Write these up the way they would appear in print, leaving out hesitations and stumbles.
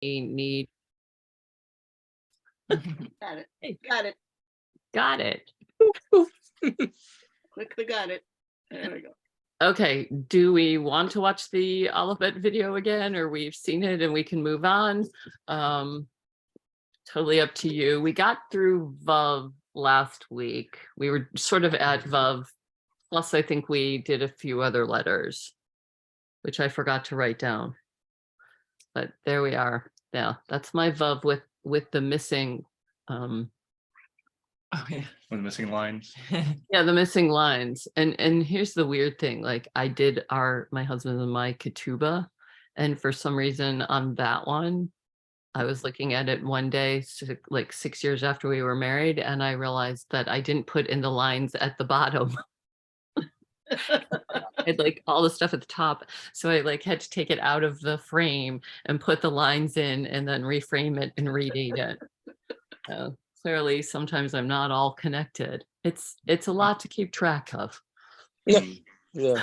need. Got it. Hey, got it. Got it. Click the got it. There we go. Okay, do we want to watch the Olivet video again, or we've seen it and we can move on? Totally up to you. We got through Vav last week. We were sort of at Vav, plus I think we did a few other letters, which I forgot to write down. But there we are. Yeah, that's my Vav with the missing Oh yeah, with missing lines. yeah, the missing lines. And here's the weird thing, like I did my husband and my ketubah, and for some reason on that one, I was looking at it one day, like 6 years after we were married, and I realized that I didn't put in the lines at the bottom. It's like all the stuff at the top, so I like had to take it out of the frame and put the lines in and then reframe it and redate it. So clearly sometimes I'm not all connected. It's a lot to keep track of. Yeah.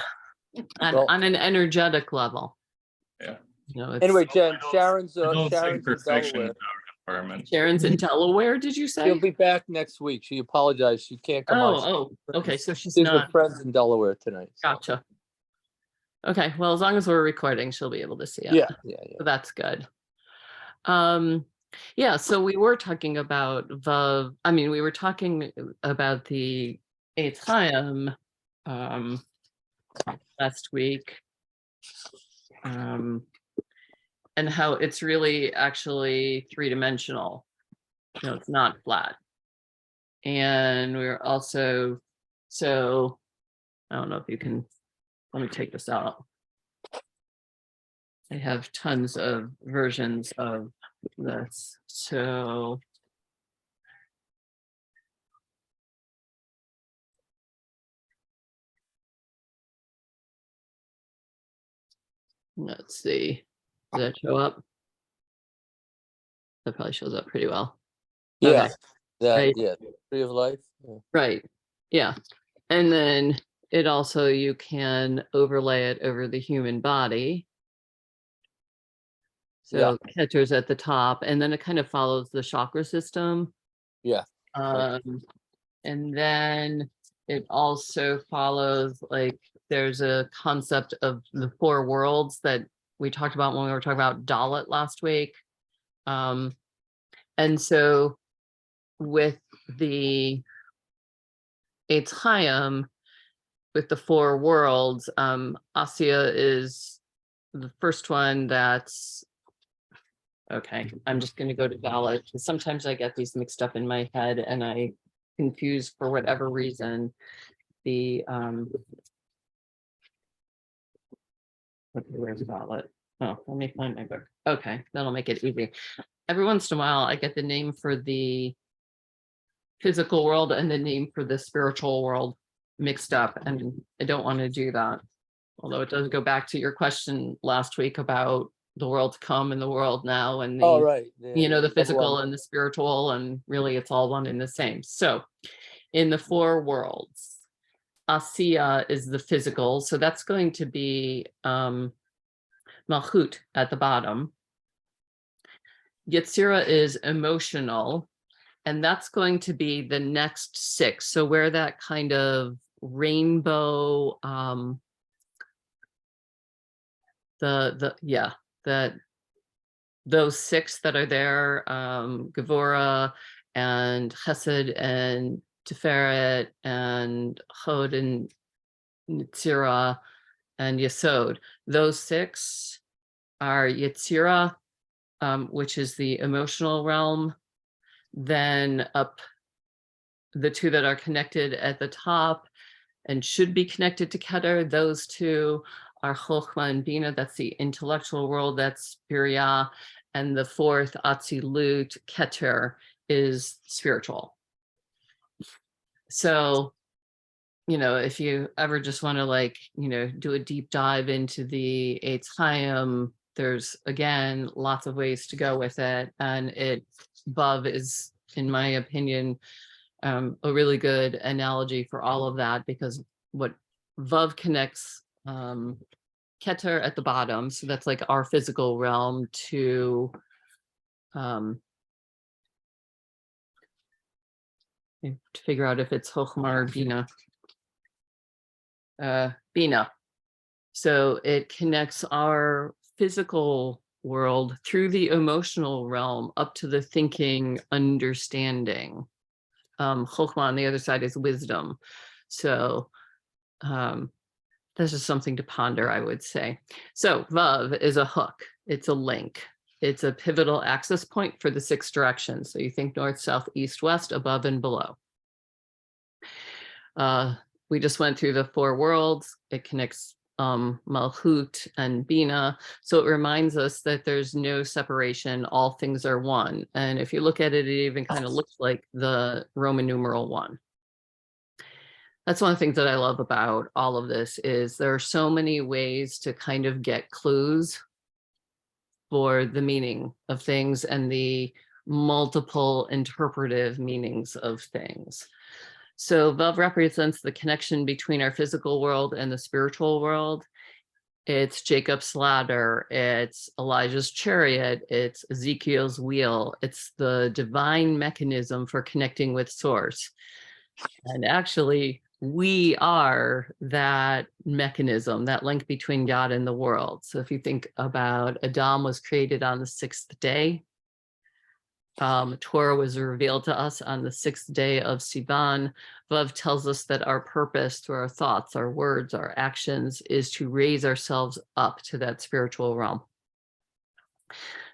On an energetic level. Yeah. You know, Anyway, Jen, Sharon's Don't say in perfection Delaware. is our requirement. Sharon's in Delaware, did you say? She'll be back next week. She apologized. She can't come on. Oh, okay. So she's She's not. with friends in Delaware tonight. So. Gotcha. Okay, well, as long as we're recording, she'll be able to see it. Yeah. So that's good. Yeah, so we were talking about Vav. I mean, we were talking about the Eitz Chaim last week. And how it's really actually three-dimensional. You know, it's not flat. And we're also, so I don't know if you can, let me take this out. I have tons of versions of this. So let's see. Does that show up? That probably shows up pretty well. Yeah. Okay. Yeah. Tree of life. Yeah. Right. Yeah. And then it also, you can overlay it over the human body. So Keter's at the top, and then it kind of follows the chakra system. Yeah. And then it also follows, like, there's a concept of the four worlds that we talked about when we were talking about Dalet last week. And so with the Eitz Chaim, with the four worlds, Asya is the first one that's, okay, I'm just going to go to Dalet. Sometimes I get these mixed up in my head and I confuse, for whatever reason, the, okay, where's Dalet? Oh, let me find my book. Okay, that'll make it easy. Every once in a while, I get the name for the physical world and the name for the spiritual world mixed up, and I don't want to do that. Although it does go back to your question last week about the world to come and the world now, and the, right. Yeah. you know, the physical and the spiritual, and really it's all one and the same. So in the four worlds, Asiya is the physical, so that's going to be Malchut at the bottom. Yetzirah is emotional, and that's going to be the next six. So where that kind of rainbow, that those six that are there, Gevurah and Chesed and Tiferet and Chod and Yetzirah and Yesod. Those six are Yetzirah, which is the emotional realm. Then up the two that are connected at the top and should be connected to Keter, those two are Chochmah and Bina, that's the intellectual world, that's Biriah. And the fourth, Atzilut, Keter, is spiritual. So, you know, if you ever just want to, like, you know, do a deep dive into the Eitz Chaim, there's, again, lots of ways to go with it. And Vav is, in my opinion, a really good analogy for all of that, because what Vav connects Keter at the bottom, so that's like our physical realm, to to figure out if it's Chokhmah or Bina. Bina. So it connects our physical world through the emotional realm up to the thinking, understanding. Chokhmah on the other side is wisdom. So this is something to ponder, I would say. So Vav is a hook. It's a link. It's a pivotal access point for the 6 directions. So you think north, south, east, west, above and below. We just went through the 4 worlds. It connects Malchut and Bina. So it reminds us that there's no separation. All things are one. And if you look at it, it even kind of looks like the Roman numeral 1. That's one of the things that I love about all of this is there are so many ways to kind of get clues for the meaning of things and the multiple interpretive meanings of things. So Vav represents the connection between our physical world and the spiritual world. It's Jacob's ladder, it's Elijah's chariot, it's Ezekiel's wheel, it's the divine mechanism for connecting with source. And actually, we are that mechanism, that link between God and the world. So if you think about Adam was created on the 6th day, Torah was revealed to us on the 6th day of Sivan. Vav tells us that our purpose through our thoughts, our words, our actions is to raise ourselves up to that spiritual realm.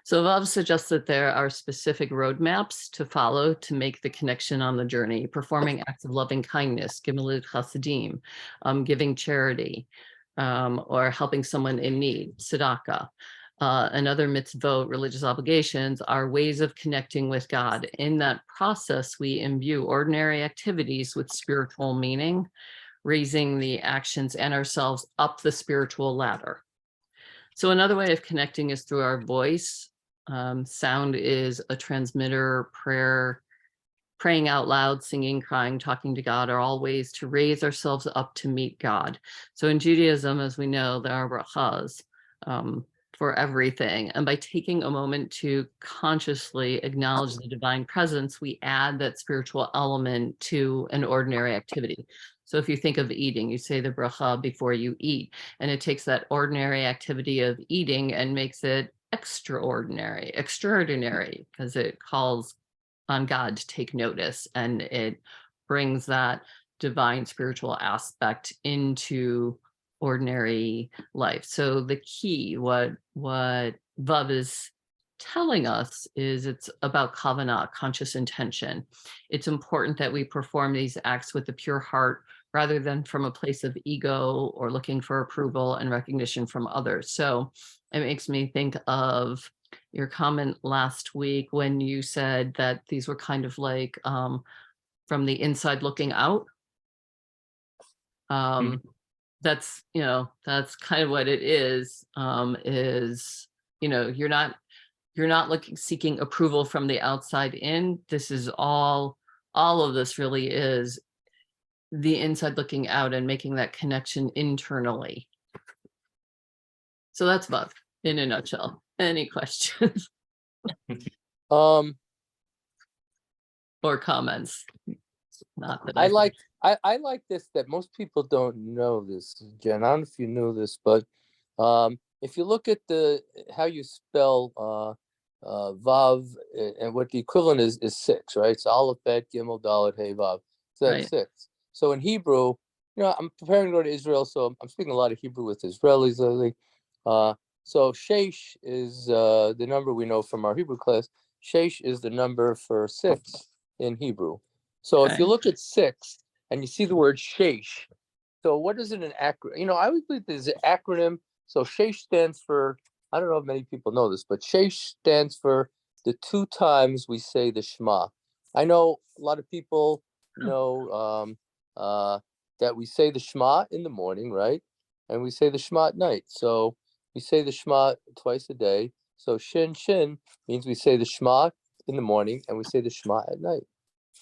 So Vav suggests that there are specific roadmaps to follow to make the connection on the journey, performing acts of loving kindness, gimilut chasadim, giving charity, or helping someone in need, tzedakah. And other mitzvot, religious obligations, are ways of connecting with God. In that process, we imbue ordinary activities with spiritual meaning, raising the actions and ourselves up the spiritual ladder. So another way of connecting is through our voice. Sound is a transmitter, prayer, praying out loud, singing, crying, talking to God are all ways to raise ourselves up to meet God. So in Judaism, as we know, there are brachas for everything. And by taking a moment to consciously acknowledge the divine presence, we add that spiritual element to an ordinary activity. So if you think of eating, you say the bracha before you eat, and it takes that ordinary activity of eating and makes it extraordinary, because it calls on God to take notice, and it brings that divine spiritual aspect into ordinary life. So the key, what Vav is telling us is it's about kavanah, conscious intention. It's important that we perform these acts with a pure heart rather than from a place of ego or looking for approval and recognition from others. So it makes me think of your comment last week when you said that these were kind of like from the inside looking out. That's, that's kind of what it is, you're not seeking approval from the outside in. This is all of this really is the inside looking out and making that connection internally. So that's Vav in a nutshell. Any questions? Or comments? Not that I like this, that most people don't know this, Jen. I don't know if you knew this, but if you look at how you spell Vav, and what the equivalent is 6, right? It's Aleph, Bet, Gimel, Dalet, Hey, Vav. So that's 6. So in Hebrew, I'm preparing to go to Israel, so I'm speaking a lot of Hebrew with Israelis lately. So Sheish is the number we know from our Hebrew class. Sheish is the number for 6 in Hebrew. So if you look at 6 and you see the word Sheish, so what is it an acronym? I always believe there's an acronym. So Sheish stands for, I don't know if many people know this, but Sheish stands for the 2 times we say the Shema. I know a lot of people know that we say the Shema in the morning, right? And we say the Shema at night. So we say the Shema twice a day. So Shin means we say the Shema in the morning and we say the Shema at night.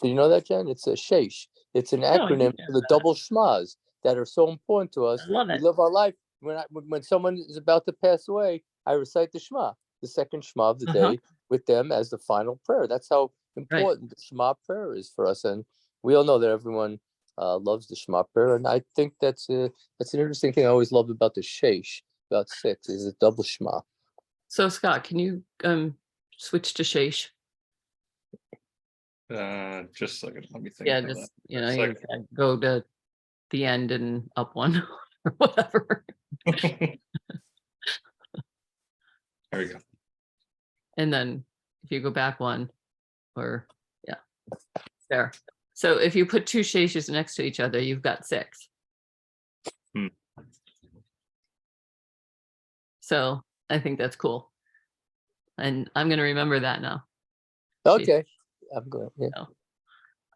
Do you know that, Jen? It's a Sheish. It's an acronym for the double Shmas that are so important to us. I love it. We live our life. When someone is about to pass away, I recite the Shema. the second Shema of the Uh-huh. day with them as the final prayer. That's how important the Shema prayer is for us. And we all know that everyone loves the Shema prayer. And I think that's an interesting thing I always loved about the Sheish, about 6, is a double Shema. So Scott, can you switch to Sheish? Just a second, let me think. Yeah, about just that for a you second. can go to the end and up one or whatever. There we go. And then if you go back one, or yeah, there. So if you put 2 Sheishes next to each other, you've got 6. Hmm. So I think that's cool. And I'm going to remember that now. Okay. I'm good. Yeah.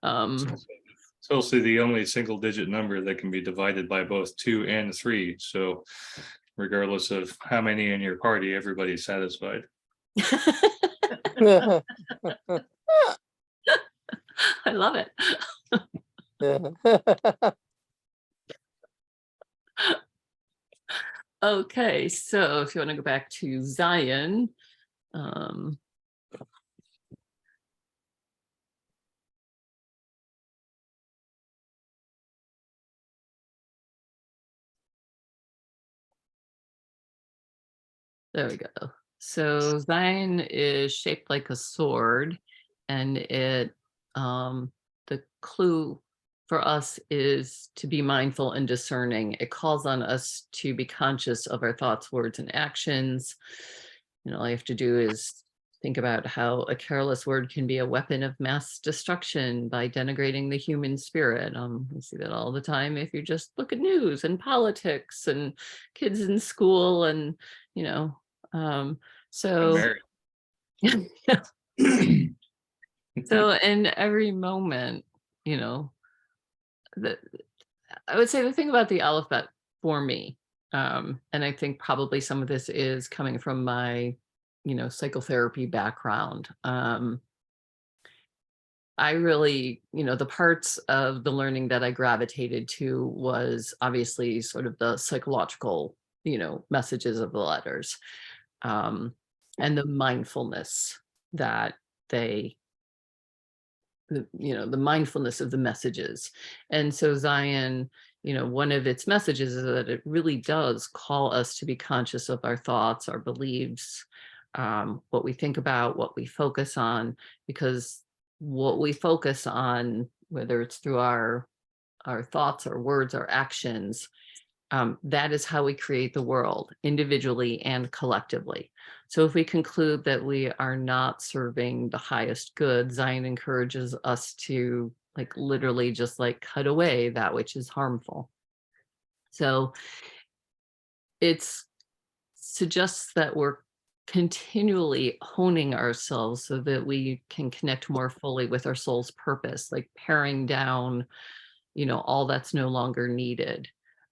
It's also the only single digit number that can be divided by both 2 and 3. So regardless of how many in your party, everybody's satisfied. I love it. Okay, so if you want to go back to Zion, there we go. So Zion is shaped like a sword, and it the clue for us is to be mindful and discerning. It calls on us to be conscious of our thoughts, words, and actions. All you have to do is think about how a careless word can be a weapon of mass destruction by denigrating the human spirit. We see that all the time if you just look at news and politics and kids in school and, so so in every moment, I would say the thing about the alphabet for me, and I think probably some of this is coming from my, psychotherapy background. I really, the parts of the learning that I gravitated to was obviously sort of the psychological, messages of the letters, and the mindfulness that the mindfulness of the messages. And so Zion, one of its messages is that it really does call us to be conscious of our thoughts, our beliefs, what we think about, what we focus on, because what we focus on, whether it's through our thoughts, our words, our actions, that is how we create the world individually and collectively. So if we conclude that we are not serving the highest good, Zion encourages us to literally just cut away that which is harmful. So it suggests that we're continually honing ourselves so that we can connect more fully with our soul's purpose, paring down, all that's no longer needed.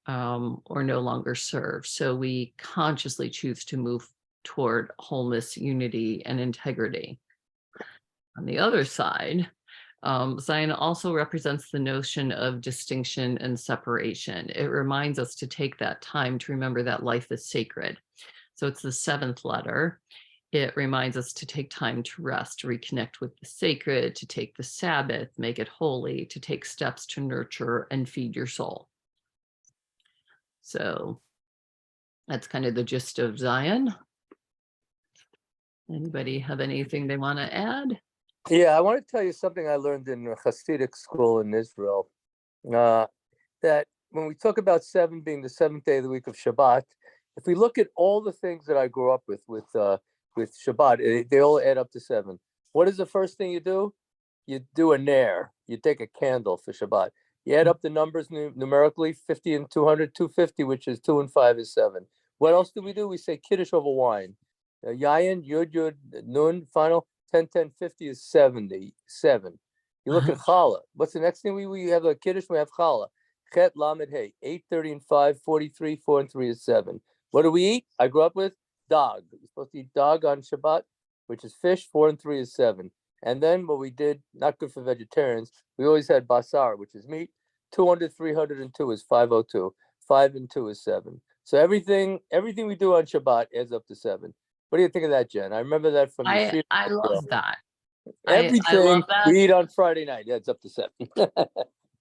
Or no longer serve. So we consciously choose to move toward wholeness, unity, and integrity. On the other side, Zion also represents the notion of distinction and separation. It reminds us to take that time to remember that life is sacred. So it's the 7th letter. It reminds us to take time to rest, to reconnect with the sacred, to take the Sabbath, make it holy, to take steps to nurture and feed your soul. So that's kind of the gist of Zion. Anybody have anything they want to add? Yeah, I want to tell you something I learned in a Hasidic school in Israel. That when we talk about 7 being the 7th day of the week of Shabbat, if we look at all the things that I grew up with Shabbat, they all add up to 7. What is the first thing you do? You do a nair. You take a candle for Shabbat. You add up the numbers numerically, 50 and 200, 250, which is 2 and 5 is 7. What else do? We say Kiddush over wine. Yayin, Yud, Yud, Nun, final, 10, 10, 50 is 77. You look at Challah. What's the next thing? We have a Kiddush, we have Challah. Chet, Lamed, Hey, 8, 30, and 5, 43, 4, and 3 is 7. What do we eat? I grew up with dog. You're supposed to eat dog on Shabbat, which is fish, 4 and 3 is 7. And then what we did, not good for vegetarians, we always had basar, which is meat. 200, 302 is 502. 5 and 2 is 7. So everything we do on Shabbat adds up to 7. What do you think of that, Jen? I remember that from your few I years ago. love that. I Everything love that. we eat on Friday night adds up to 7.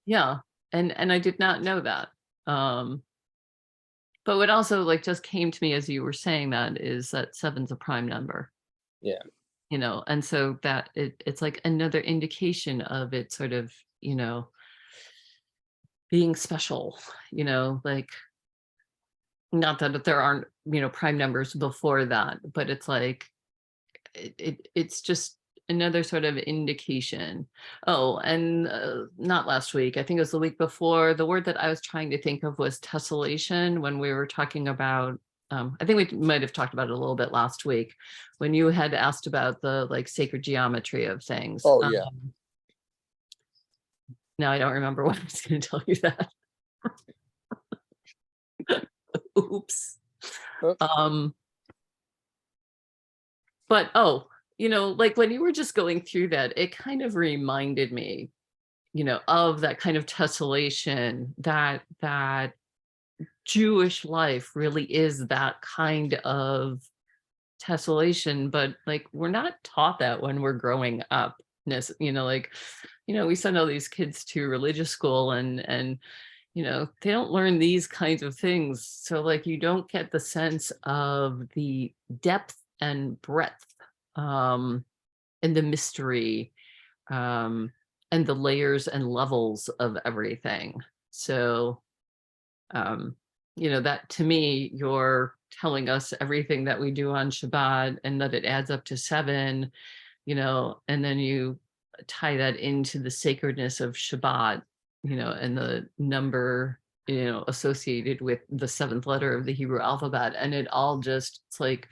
Yeah. And I did not know that. But what also like just came to me as you were saying that is that 7's a prime number. Yeah. You know, and so that it's like another indication of it sort of, you know, being special, you know, like not that there aren't, you know, prime numbers before that, but it's like it's just another sort of indication. Oh, and not last week, I think it was the week before, the word that I was trying to think of was tessellation when we were talking about I think we might have talked about it a little bit last week when you had asked about the like sacred geometry of things. Oh, yeah. Now I don't remember what I was going to tell you that. Oops. Oh. But oh, you know, like when you were just going through that, it kind of reminded me, you know, of that kind of tessellation, that Jewish life really is that kind of tessellation, but like we're not taught that when we're growing up. You know, like, you know, we send all these kids to religious school and you know, they don't learn these kinds of things. So like you don't get the sense of the depth and breadth and the mystery and the layers and levels of everything. So you know, that to me, you're telling us everything that we do on Shabbat and that it adds up to 7, you know, and then you tie that into the sacredness of Shabbat, you know, and the number, you know, associated with the 7th letter of the Hebrew alphabet. And it all just, it's like,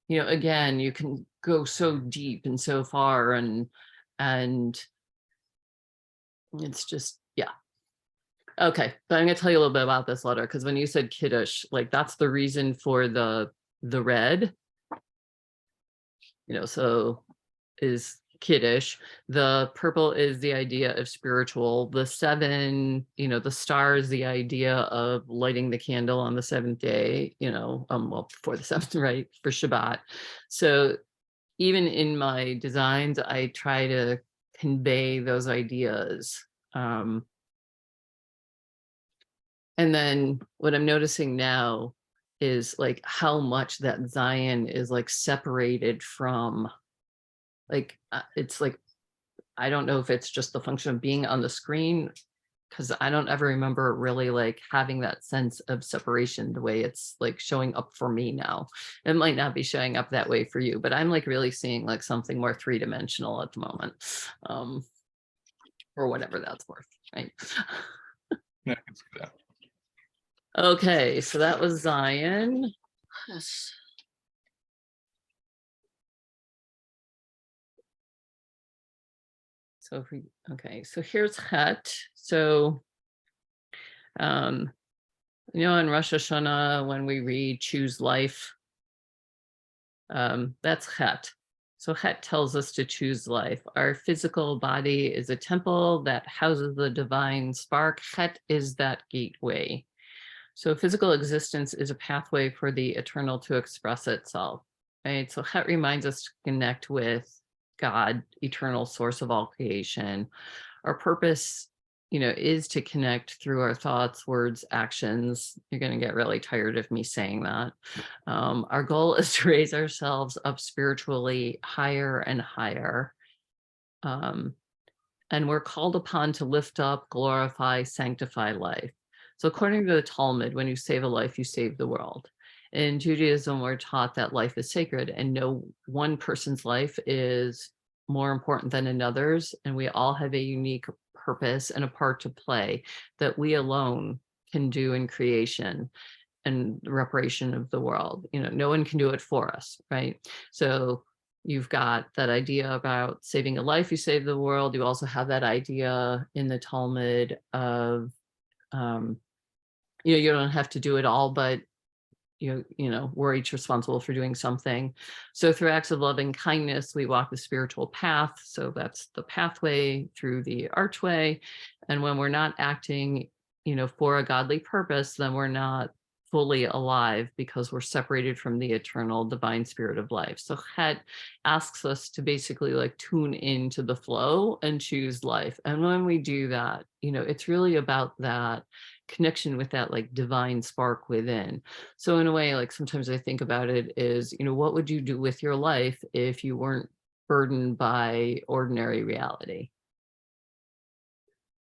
you know, again, you can go so deep and so far and it's just, yeah. Okay, but I'm gonna tell you a little bit about this letter because when you said Kiddush, like that's the reason for the red, you know, so is Kiddush. The purple is the idea of spiritual. The 7, you know, the star is the idea of lighting the candle on the 7th day, you know, well, before the 7th, right, for Shabbat. So even in my designs, I try to convey those ideas. And then what I'm noticing now is like how much that Zion is like separated from like, it's like, I don't know if it's just the function of being on the screen, because I don't ever remember really like having that sense of separation the way it's like showing up for me now. It might not be showing up that way for you, but I'm like really seeing like something more 3-dimensional at the moment, or whatever that's worth, right? Yeah, I can see that. Okay, so that was Zion. Yes. So if we, okay, so here's Het. So, you know, in Rosh Hashanah, when we read choose life, that's Het. So Het tells us to choose life. Our physical body is a temple that houses the divine spark. Het is that gateway. So physical existence is a pathway for the eternal to express itself, right? So Het reminds us to connect with God, eternal source of all creation. Our purpose, you know, is to connect through our thoughts, words, actions. You're going to get really tired of me saying that. Our goal is to raise ourselves up spiritually higher and higher. And we're called upon to lift up, glorify, sanctify life. So according to the Talmud, when you save a life, you save the world. In Judaism, we're taught that life is sacred and no one person's life is more important than another's. And we all have a unique purpose and a part to play that we alone can do in creation and the reparation of the world. You know, no one can do it for us, right? So you've got that idea about saving a life, you save the world. You also have that idea in the Talmud of, you know, you don't have to do it all, but you know, we're each responsible for doing something. So through acts of loving kindness, we walk the spiritual path. So that's the pathway through the archway. And when we're not acting, you know, for a godly purpose, then we're not fully alive because we're separated from the eternal divine spirit of life. So Chet asks us to basically like tune into the flow and choose life. And when we do that, it's really about that connection with that like divine spark within. So in a way, like sometimes I think about it is, what would you do with your life if you weren't burdened by ordinary reality?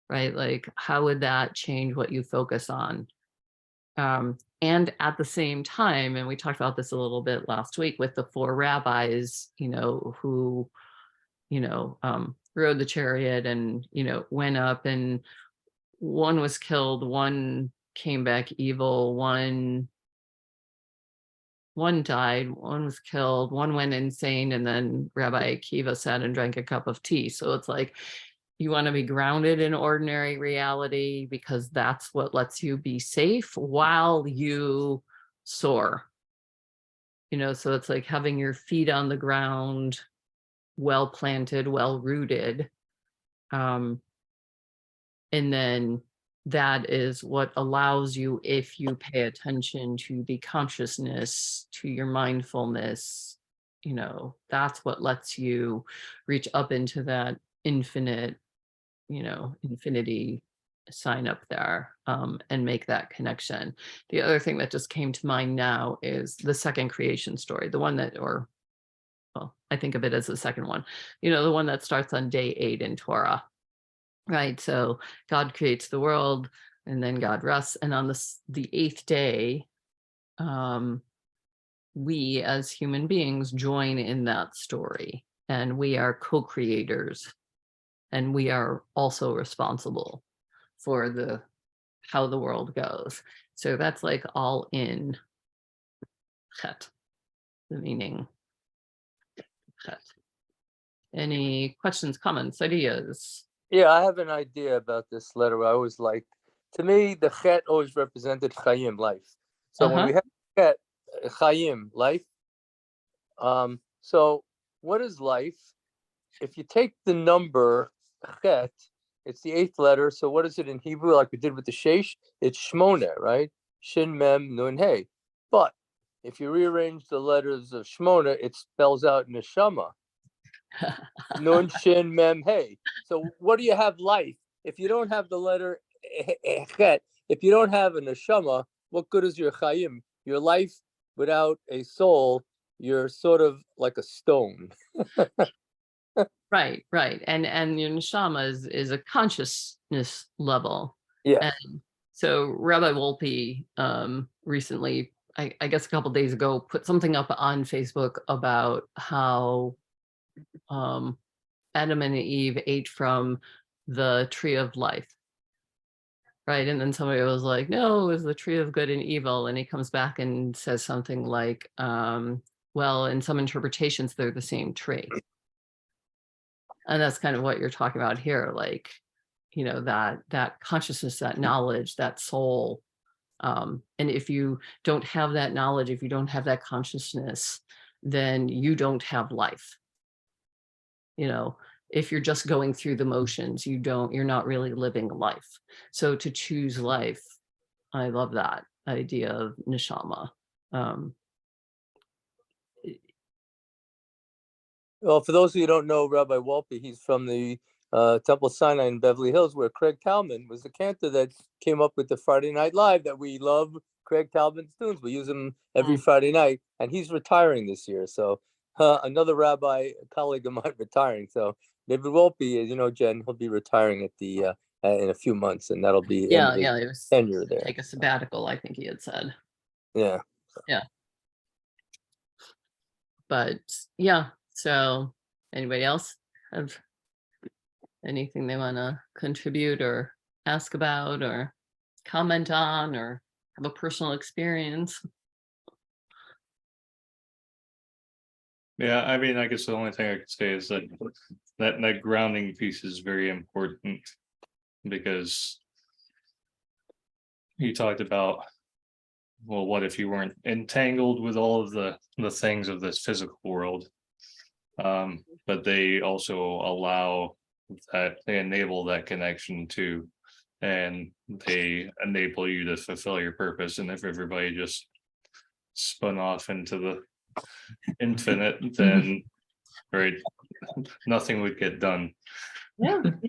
Right? Like, how would that change what you focus on? And at the same time, and we talked about this a little bit last week with the 4 rabbis, who, rode the chariot and, went up, and one was killed, one came back evil, one died, one was killed, one went insane, and then Rabbi Akiva sat and drank a cup of tea. So it's like, you want to be grounded in ordinary reality because that's what lets you be safe while you soar. So it's like having your feet on the ground, well planted, well rooted. And then that is what allows you, if you pay attention to the consciousness, to your mindfulness, that's what lets you reach up into that infinite, infinity sign up there, and make that connection. The other thing that just came to mind now is the second creation story, the one that, I think of it as the second one, the one that starts on day 8 in Torah, right? So God creates the world and then God rests. And on the 8th day, we as human beings join in that story, and we are co-creators. And we are also responsible for how the world goes. So that's like all in Chet, the meaning Chet. Any questions, comments, ideas? Yeah, I have an idea about this letter. I always liked. To me, the Chet always represented Chaim, life. So when we have Chet, Chaim, life. So what is life? If you take the number Chet, it's the 8th letter. So what is it in Hebrew? Like we did with the Sheish, it's Shmona, right? Shin Mem Nun Hey. But if you rearrange the letters of Shmona, it spells out Neshama. Nun Shin Mem Hey. So what do you have life? If you don't have the letter Chet, if you don't have a Neshama, what good is your Chaim? Your life without a soul, you're sort of like a stone. Right. And your neshama is a consciousness level. Yeah. And so Rabbi Wolpe recently, I guess a couple days ago, put something up on Facebook about how Adam and Eve ate from the tree of life. Right. And then somebody was like, no, it was the tree of good and evil. And he comes back and says something like, well, in some interpretations, they're the same tree. And that's kind of what you're talking about here, like, that consciousness, that knowledge, that soul. And if you don't have that knowledge, if you don't have that consciousness, then you don't have life. If you're just going through the motions, you're not really living life. So to choose life, I love that idea of neshama. Well, for those of you who don't know Rabbi Wolpe, he's from the Temple Sinai in Beverly Hills, where Craig Talman was the cantor that came up with the Friday Night Live that we love. Craig Talman's tunes, we use them every Friday night, and he's retiring this year. So another rabbi, a colleague of mine, retiring. So David Wolpe, Jen, he'll be retiring at the in a few months, and that'll be It was tenure there. take a sabbatical, I think he had said. Yeah. Yeah. But yeah, so anybody else have anything they want to contribute or ask about or comment on or have a personal experience? Yeah, I mean, I guess the only thing I could say is that grounding piece is very important, because you talked about, well, what if you weren't entangled with all of the things of this physical world? But they also allow that, they enable that connection to and they enable you to fulfill your purpose. And if everybody just spun off into the infinite, then right, nothing would get done. Yeah. Can't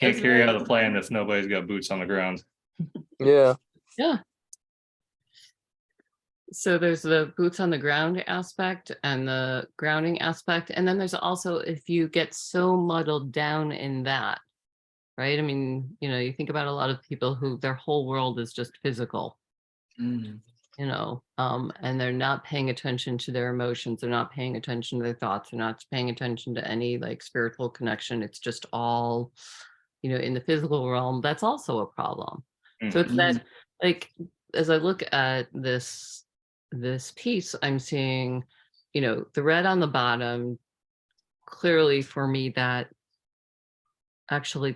That's carry very out a plan if nobody's got boots on the ground. Yeah. Yeah. So there's the boots on the ground aspect and the grounding aspect. And then there's also, if you get so muddled down in that, right? I mean, you think about a lot of people who their whole world is just physical, and they're not paying attention to their emotions. They're not paying attention to their thoughts. They're not paying attention to any like spiritual connection. It's just all, in the physical realm. That's also a problem. So it's that, like, as I look at this piece, I'm seeing, the red on the bottom, clearly for me that actually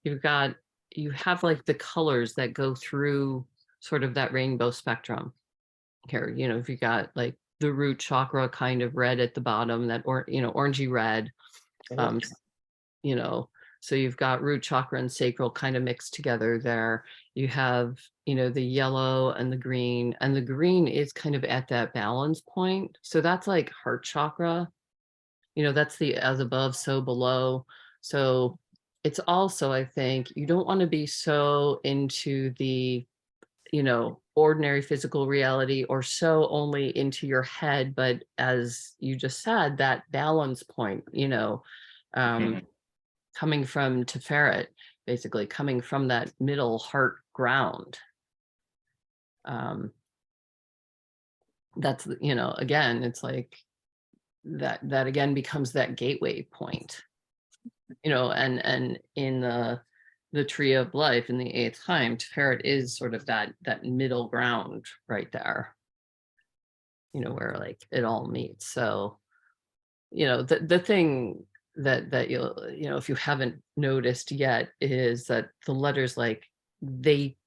you have like the colors that go through sort of that rainbow spectrum here. If you got like the root chakra kind of red at the bottom, that orangey red, so you've got root chakra and sacral kind of mixed together there. You have, the yellow and the green is kind of at that balance point. So that's like heart chakra, that's the as above, so below. So it's also, I think, you don't want to be so into the, ordinary physical reality or so only into your head, but as you just said, that balance point, coming from Tiferet, basically coming from that middle heart ground. That's, again, it's like that again becomes that gateway point, and in the tree of life in the 8th time, Tiferet is sort of that middle ground right there, where like it all meets. So, the thing that you'll, if you haven't noticed yet, is that the letters, like, they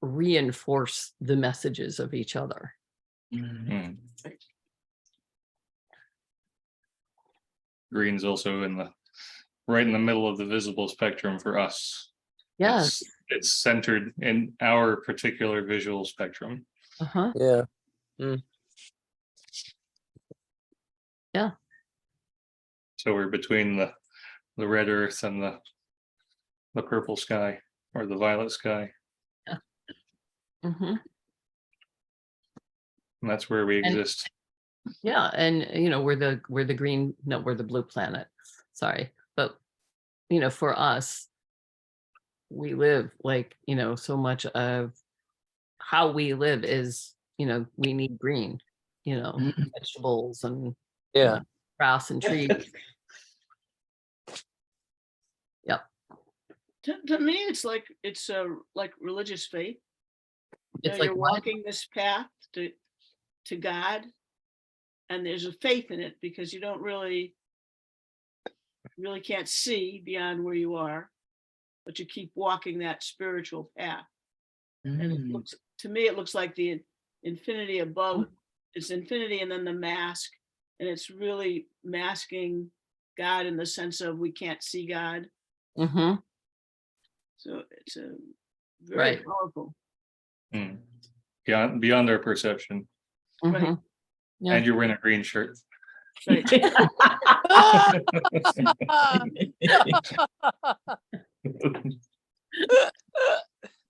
reinforce the messages of each other. Green's also right in the middle of the visible spectrum for us. Yes. It's centered in our particular visual spectrum. Yeah. Yeah. So we're between the red earth and the purple sky, or the violet sky. Yeah. And that's where we exist. Yeah, and we're the green, no, we're the blue planet. Sorry, but for us, we live like, so much of how we live is, we need green, vegetables and grass and trees. Yep. To me, it's like like religious faith. It's like you're walking this path to God, and there's a faith in it because you don't really can't see beyond where you are, but you keep walking that spiritual path. And it looks, to me, it looks like the infinity above. It's infinity and then the mask, and it's really masking God in the sense of we can't see God. So it's a very powerful. Beyond our perception. Right. Yeah. And you're wearing a green shirt. Right.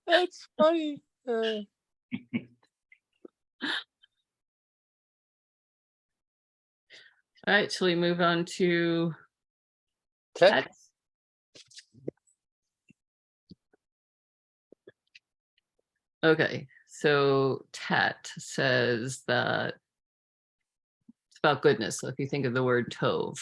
That's funny. All right, shall we move on to Tet? Tet? Okay, so Tet says that it's about goodness. So if you think of the word tov,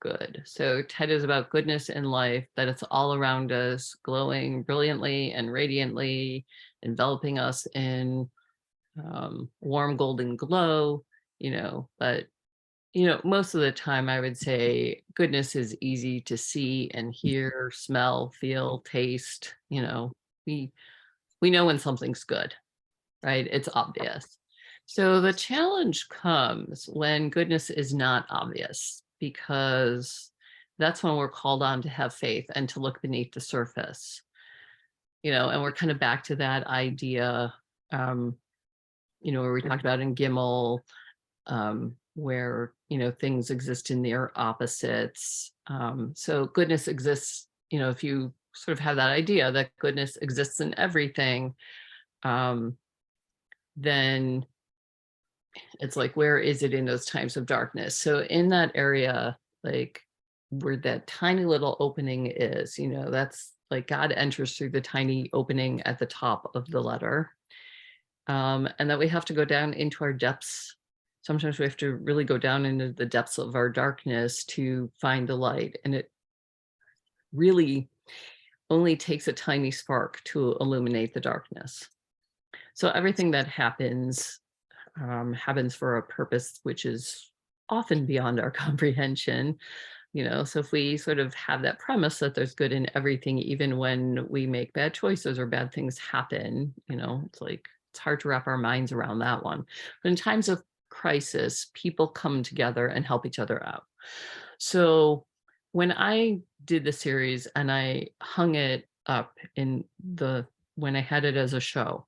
good. So Tet is about goodness in life, that it's all around us, glowing brilliantly and radiantly, enveloping us in warm golden glow, but most of the time I would say goodness is easy to see and hear, smell, feel, taste. We know when something's good, right? It's obvious. So the challenge comes when goodness is not obvious, because that's when we're called on to have faith and to look beneath the surface. and we're kind of back to that idea, where we talked about in Gimel, where, things exist in their opposites. So goodness exists, if you sort of have that idea that goodness exists in everything, then it's like, where is it in those times of darkness? So in that area, like where that tiny little opening is, that's like God enters through the tiny opening at the top of the letter. And that we have to go down into our depths. Sometimes we have to really go down into the depths of our darkness to find the light. And it really only takes a tiny spark to illuminate the darkness. So everything that happens for a purpose which is often beyond our comprehension. So if we sort of have that premise that there's good in everything, even when we make bad choices or bad things happen, it's like, it's hard to wrap our minds around that one. But in times of crisis, people come together and help each other out. So when I did the series and I hung it up when I had it as a show,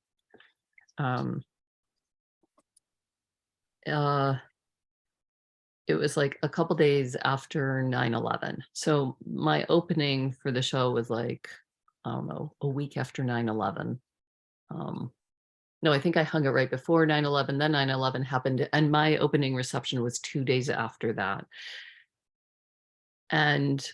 it was like a couple days after 9/11. So my opening for the show was like, I don't know, a week after 9/11. No, I think I hung it right before 9/11, then 9/11 happened, and my opening reception was 2 days after that. And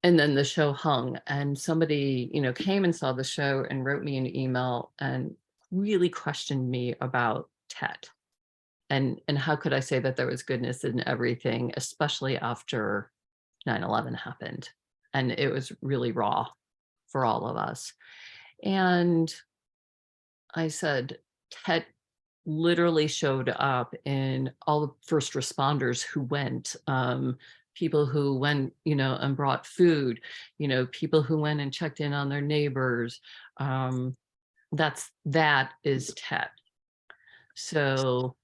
then the show hung, and somebody, came and saw the show and wrote me an email and really questioned me about Tet. And how could I say that there was goodness in everything, especially after 9/11 happened? And it was really raw for all of us. And I said, Tet literally showed up in all the first responders who went, people who went, and brought food, people who went and checked in on their neighbors. That is Tet. So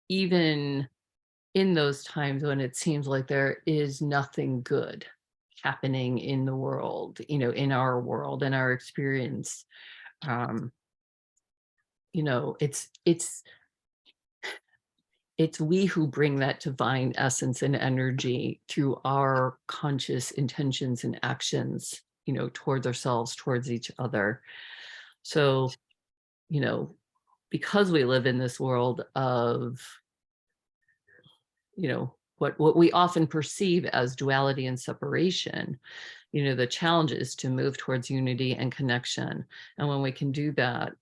even in those times when it seems like there is nothing good happening in the world, in our world, in our experience, it's we who bring that divine essence and energy through our conscious intentions and actions, towards ourselves, towards each other. So, because we live in this world of, what we often perceive as duality and separation, the challenge is to move towards unity and connection. And when we can do that,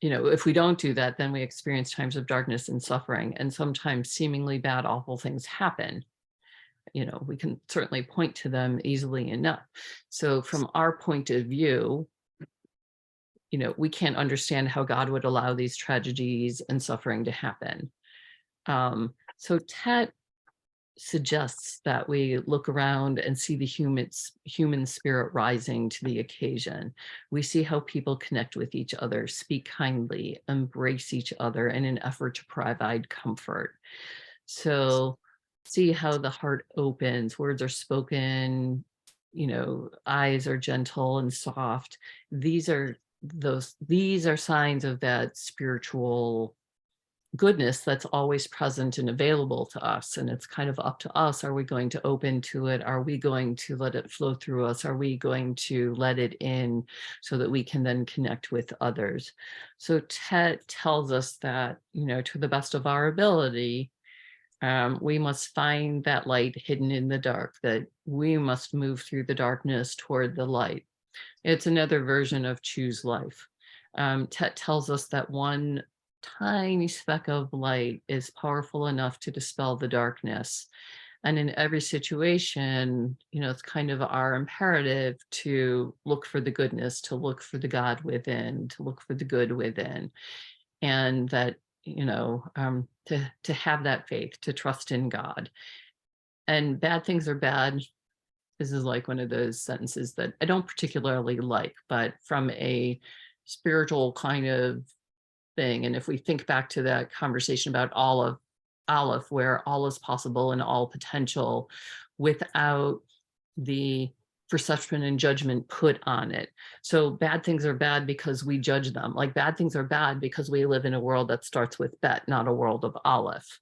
if we don't do that, then we experience times of darkness and suffering, and sometimes seemingly bad, awful things happen. We can certainly point to them easily enough. So from our point of view, we can't understand how God would allow these tragedies and suffering to happen. So Tet suggests that we look around and see the human spirit rising to the occasion. We see how people connect with each other, speak kindly, embrace each other in an effort to provide comfort. So see how the heart opens, words are spoken, eyes are gentle and soft. These are signs of that spiritual goodness that's always present and available to us. And it's kind of up to us. Are we going to open to it? Are we going to let it flow through us? Are we going to let it in so that we can then connect with others? So Tet tells us that, to the best of our ability, we must find that light hidden in the dark, that we must move through the darkness toward the light. It's another version of choose life. Tet tells us that one tiny speck of light is powerful enough to dispel the darkness. And in every situation, it's kind of our imperative to look for the goodness, to look for the God within, to look for the good within. And that, to have that faith, to trust in God. And bad things are bad. This is like one of those sentences that I don't particularly like, but from a spiritual kind of thing. And if we think back to that conversation about Aleph, where all is possible and all potential, without the perception and judgment put on it. So bad things are bad because we judge them. Like bad things are bad because we live in a world that starts with bet, not a world of aleph,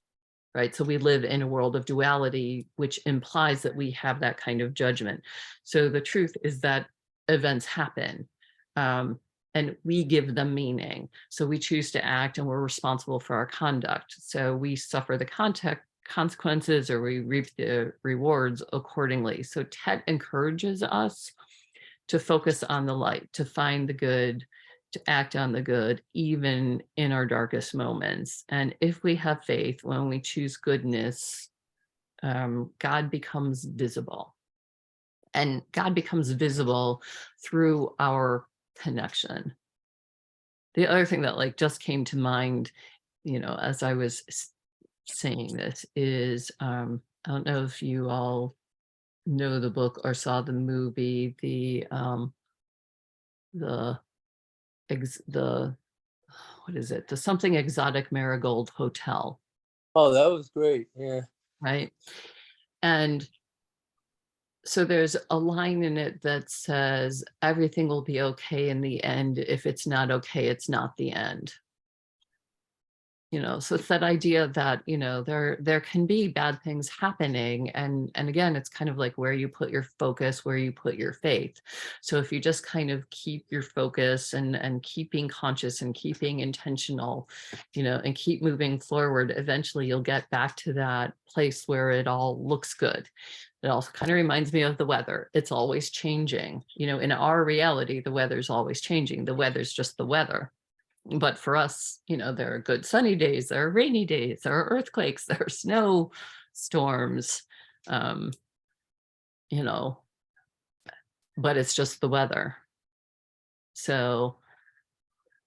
right? So we live in a world of duality, which implies that we have that kind of judgment. So the truth is that events happen, and we give them meaning. So we choose to act and we're responsible for our conduct. So we suffer the consequences or we reap the rewards accordingly. So Tet encourages us to focus on the light, to find the good, to act on the good, even in our darkest moments. And if we have faith, when we choose goodness, God becomes visible. And God becomes visible through our connection. The other thing that like just came to mind, as I was saying this is, I don't know if you all know the book or saw the movie, the what is it? The Something Exotic Marigold Hotel. Oh, that was great. Yeah. Right. And so there's a line in it that says, everything will be okay in the end. If it's not okay, it's not the end. So it's that idea that, there can be bad things happening. And again, it's kind of like where you put your focus, where you put your faith. So if you just kind of keep your focus and keeping conscious and keeping intentional, and keep moving forward, eventually you'll get back to that place where it all looks good. It also kind of reminds me of the weather. It's always changing. In our reality, the weather's always changing. The weather's just the weather. But for us, there are good sunny days, there are rainy days, there are earthquakes, there are snow storms, but it's just the weather. So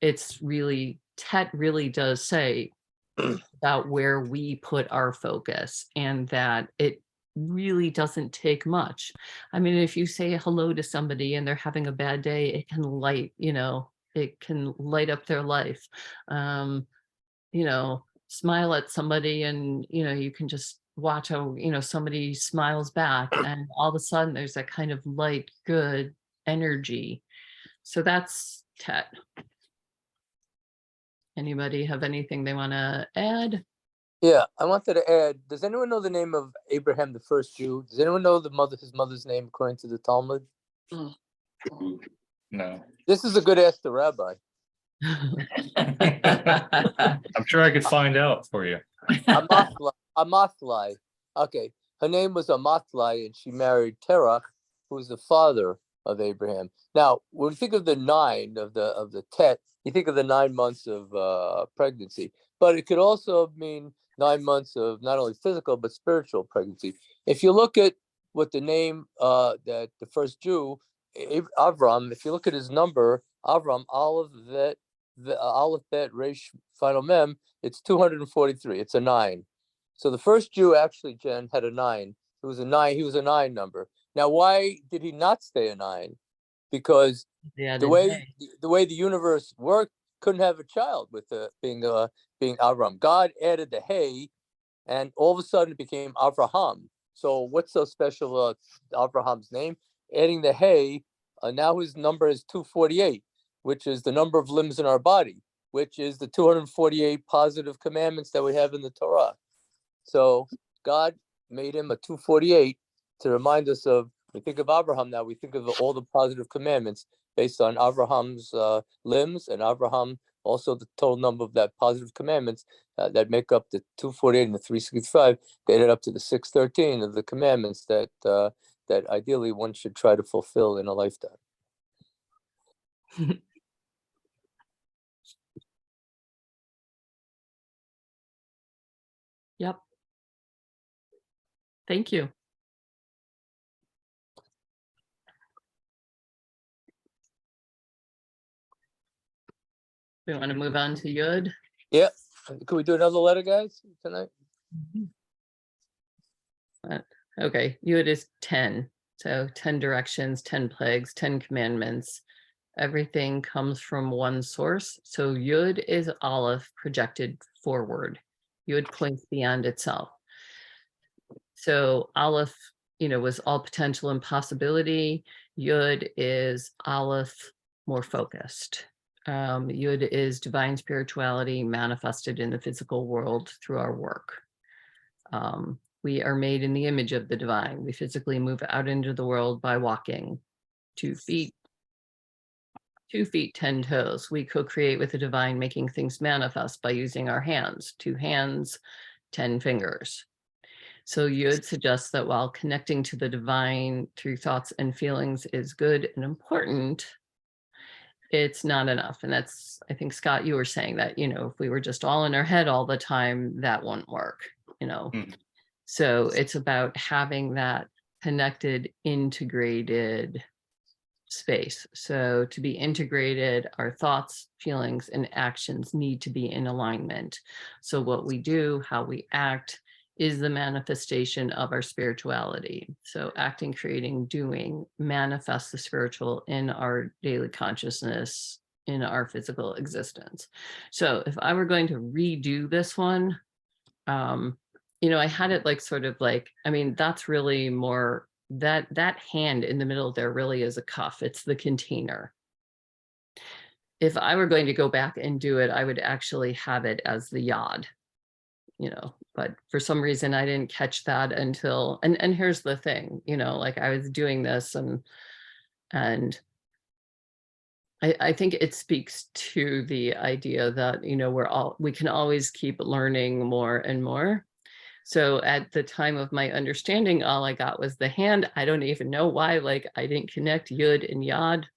it's really, Tet really does say about where we put our focus, and that it really doesn't take much. I mean, if you say hello to somebody and they're having a bad day, it can light up their life. Smile at somebody and, you can just watch how, somebody smiles back, and all of a sudden there's that kind of light, good energy. So that's Tet. Anybody have anything they want to add? Yeah, I wanted to add, does anyone know the name of Abraham, the first Jew? Does anyone know his mother's name according to the Talmud? No. This is a good ask the rabbi. I'm sure I could find out for you. Amathli. Okay, her name was Amathli, and she married Terach, who was the father of Abraham. Now, when you think of the 9 of the Tet, you think of the 9 months of pregnancy, but it could also mean 9 months of not only physical but spiritual pregnancy. If you look at what the name that the first Jew, Avram, if you look at his number, Avram, Aleph Bet Resh final Mem, it's 243. It's a 9. So the first Jew actually, Jen, had a 9. It was a 9. He was a 9 number. Now, why did he not stay a 9? Because the way the universe worked, couldn't have a child with being Avram. God added the Hey, and all of a sudden it became Avraham. So what's so special Avraham's name? Adding the Hey, now his number is 248, which is the number of limbs in our body, which is the 248 positive commandments that we have in the Torah. So God made him a 248 to remind us of, we think of Abraham now, we think of all the positive commandments based on Abraham's limbs, and Abraham, also the total number of that positive commandments that make up the 248 and the 365, they add up to the 613 of the commandments that that ideally one should try to fulfill in a lifetime. Yep. Thank you. We want to move on to Yud. Yeah. Can we do another letter, guys, tonight? Okay, Yud is 10. So 10 directions, 10 plagues, 10 commandments. Everything comes from one source. So Yud is Aleph projected forward. Yud points beyond itself. So Aleph was all potential and possibility. Yud is Aleph, more focused. Yud is divine spirituality manifested in the physical world through our work. We are made in the image of the divine. We physically move out into the world by walking 2 feet, 10 toes. We co-create with the divine, making things manifest by using our hands, 2 hands, 10 fingers. So Yud suggests that while connecting to the divine through thoughts and feelings is good and important, it's not enough. And that's, I think, Scott, you were saying that, if we were just all in our head all the time, that won't work, So it's about having that connected, integrated space. So to be integrated, our thoughts, feelings, and actions need to be in alignment. So what we do, how we act, is the manifestation of our spirituality. So acting, creating, doing manifests the spiritual in our daily consciousness, in our physical existence. So if I were going to redo this one, I had it that's really more that hand in the middle there really is a cuff. It's the container. If I were going to go back and do it, I would actually have it as the yod, but for some reason I didn't catch that until, and here's the thing, I was doing this and I think it speaks to the idea that, we can always keep learning more and more. So at the time of my understanding, all I got was the hand. I don't even know why, I didn't connect Yud and Yod,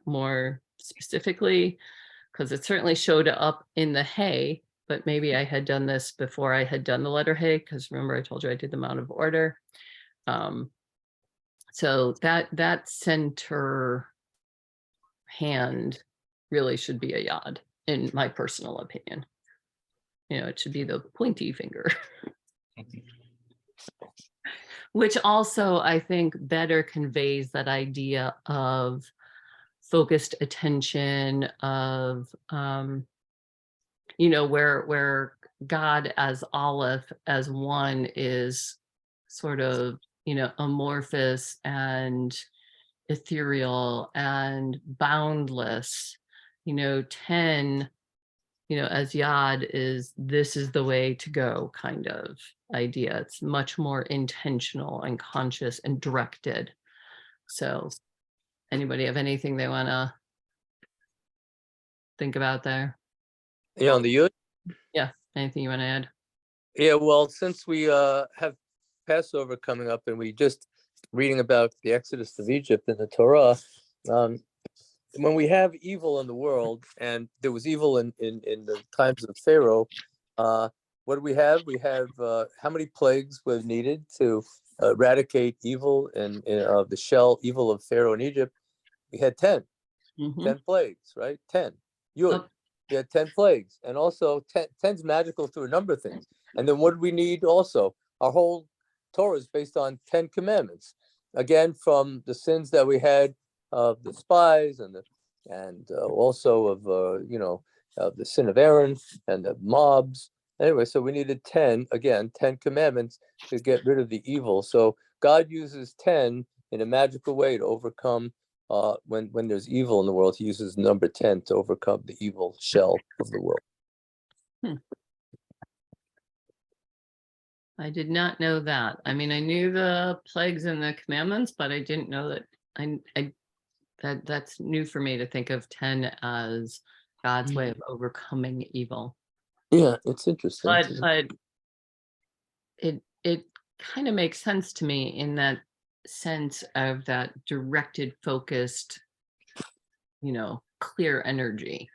more specifically, because it certainly showed up in the hey, but maybe I had done this before I had done the letter hey, because remember I told you I did them out of order. So that center hand really should be a yod, in my personal opinion. It should be the pointy finger. Which also, I think, better conveys that idea of focused attention, of, where God as Aleph, as one, is sort of, amorphous and ethereal and boundless. 10, as Yod is, this is the way to go kind of idea. It's much more intentional and conscious and directed. So anybody have anything they want to think about there? Yeah, on the Yud? Yeah, anything you want to add? Yeah, well, since we have Passover coming up and we just reading about the Exodus of Egypt in the Torah, when we have evil in the world, and there was evil in the times of Pharaoh, what do we have? We have how many plagues were needed to eradicate evil and the shell evil of Pharaoh in Egypt? We had 10. 10 plagues, right? 10. Yud. We had 10 plagues. And also 10's magical through a number of things. And then what do we need also? Our whole Torah is based on 10 commandments. Again, from the sins that we had of the spies and also of of the sin of Aaron and the mobs. Anyway, so we needed 10 commandments to get rid of the evil. So God uses 10 in a magical way to overcome when there's evil in the world. He uses number 10 to overcome the evil shell of the world. I did not know that. I mean, I knew the plagues and the commandments, but I didn't know that that's new for me to think of 10 as God's way of overcoming evil. Yeah, it's interesting. But it kind of makes sense to me in that sense of that directed, focused, clear energy.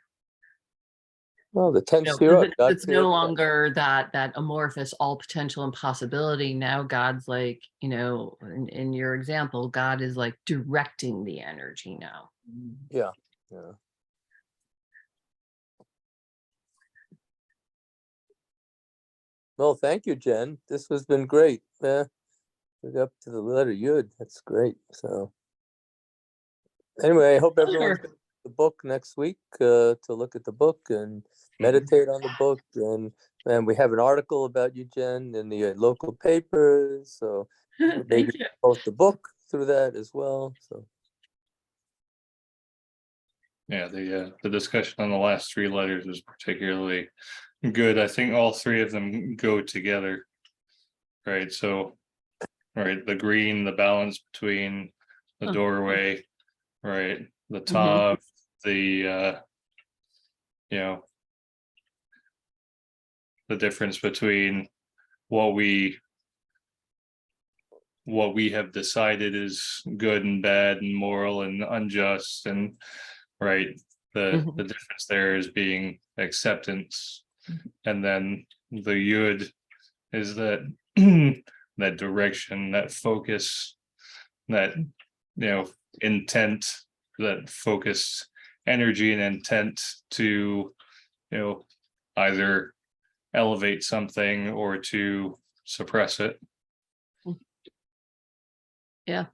Well, the 10 Sphirot. It's no longer that amorphous, all potential and possibility. Now God's like, in your example, God is like directing the energy now. Yeah. Well, thank you, Jen. This has been great. We got to the letter Yud. That's great. So anyway, I hope everyone's the book next week to look at the book and meditate on the book, and we have an article about you, Jen, in the local papers. So maybe Thank you. post the book through that as well. So Yeah, the discussion on the last 3 letters is particularly good. I think all 3 of them go together. Right. So, right, the green, the balance between the Oh. doorway, right, the top, the you know, the difference between what we have decided is good and bad and moral and unjust, and right, the difference there is being acceptance. And then the yud is that that direction, that focus, that intent, that focused energy and intent to either elevate something or to suppress it. Yeah.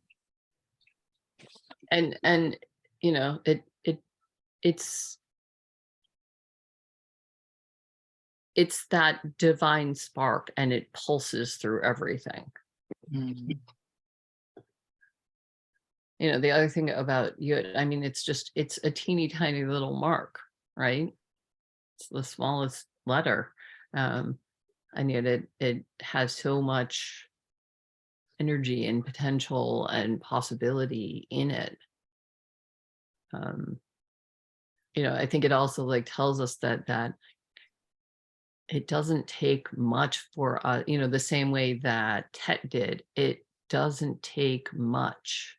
And it's that divine spark, and it pulses through everything. The other thing about yud, I mean, it's a teeny tiny little mark, right? It's the smallest letter. And yet it has so much energy and potential and possibility in it. I think it also tells us that it doesn't take much for the same way that Tet did. It doesn't take much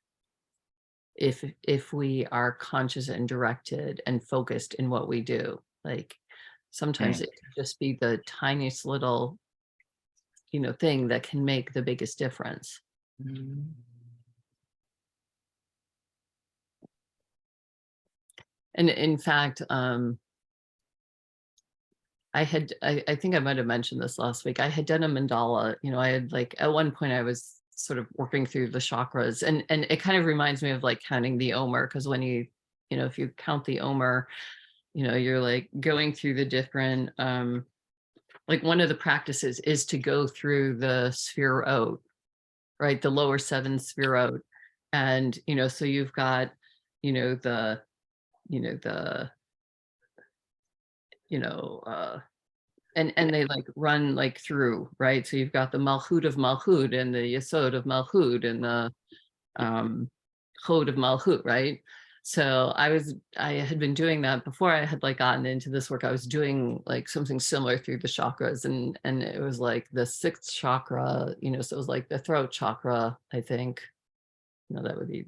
if we are conscious and directed and focused in what we do. Sometimes it can just be the tiniest little thing that can make the biggest difference. And in fact, I think I might have mentioned this last week. I had done a mandala. I had at one point I was sort of working through the chakras, and it kind of reminds me of counting the Omer, because when you if you count the Omer, you're going through the different one of the practices is to go through the Sefirot, right? The lower 7 Sefirot. And, so you've got, and they run through, right? So you've got the Malchut of Malchut and the Yesod of Malchut and the Chod of Malchut, right? So I had been doing that before I had gotten into this work. I was doing something similar through the chakras, and it was the 6th chakra, so it was the throat chakra, I think. No, that would be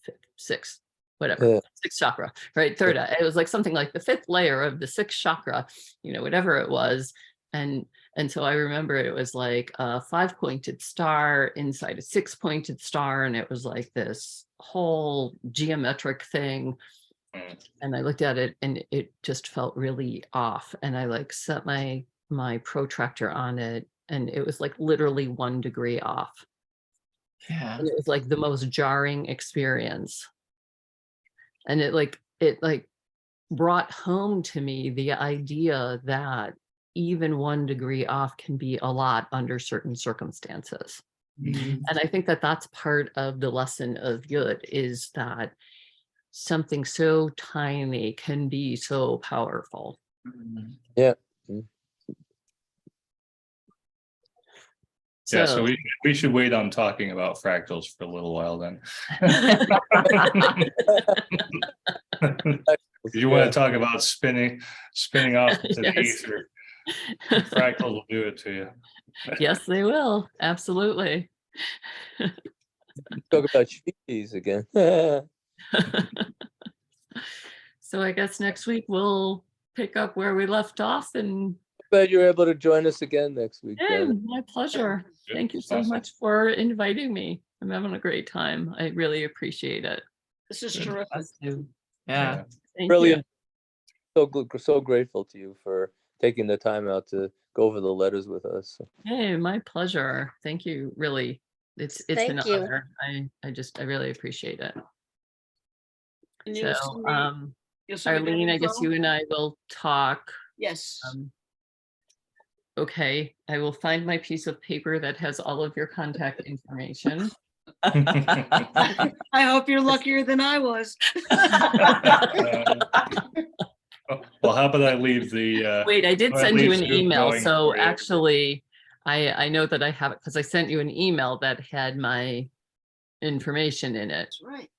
5th, 6th, whatever. Yeah. 6th chakra, right? Third eye. It was something like the 5th layer of the 6th chakra, whatever it was. And so I remember it was a 5-pointed star inside a 6-pointed star, and it was this whole geometric thing. And I looked at it, and it just felt really off. And I set my protractor on it, and it was literally 1 degree off. Yeah. And it was the most jarring experience. And it brought home to me the idea that even 1 degree off can be a lot under certain circumstances. And I think that that's part of the lesson of Yud, is that something so tiny can be so powerful. yeah. So we should wait on talking about fractals for a little while then. If you want to talk about spinning off into the Yes. ether, fractals will do it to you. Yes, they will. Absolutely. Talk about species again. So I guess next week we'll pick up where we left off. And Glad you're able to join us again next week, Jen. my pleasure. Good. Thank you so Awesome. much for inviting me. I'm having a great time. I really appreciate it. This is Good. terrific. Us too. Yeah. Thank Brilliant. you. So grateful to you for taking the time out to go over the letters with us. Hey, my pleasure. Thank you. Really, it's Thank an you. honor. I really appreciate it. And you, So, Cindy, You'll send me that Arlene, I guess info? you and I will talk. Yes. Okay, I will find my piece of paper that has all of your contact information. I hope you're luckier than I was. Well, how about I leave the, Wait, I did Well, send you leave an Scoop email, going so for you. actually, I know that I have it because I sent you an email that had my information in it. That's right.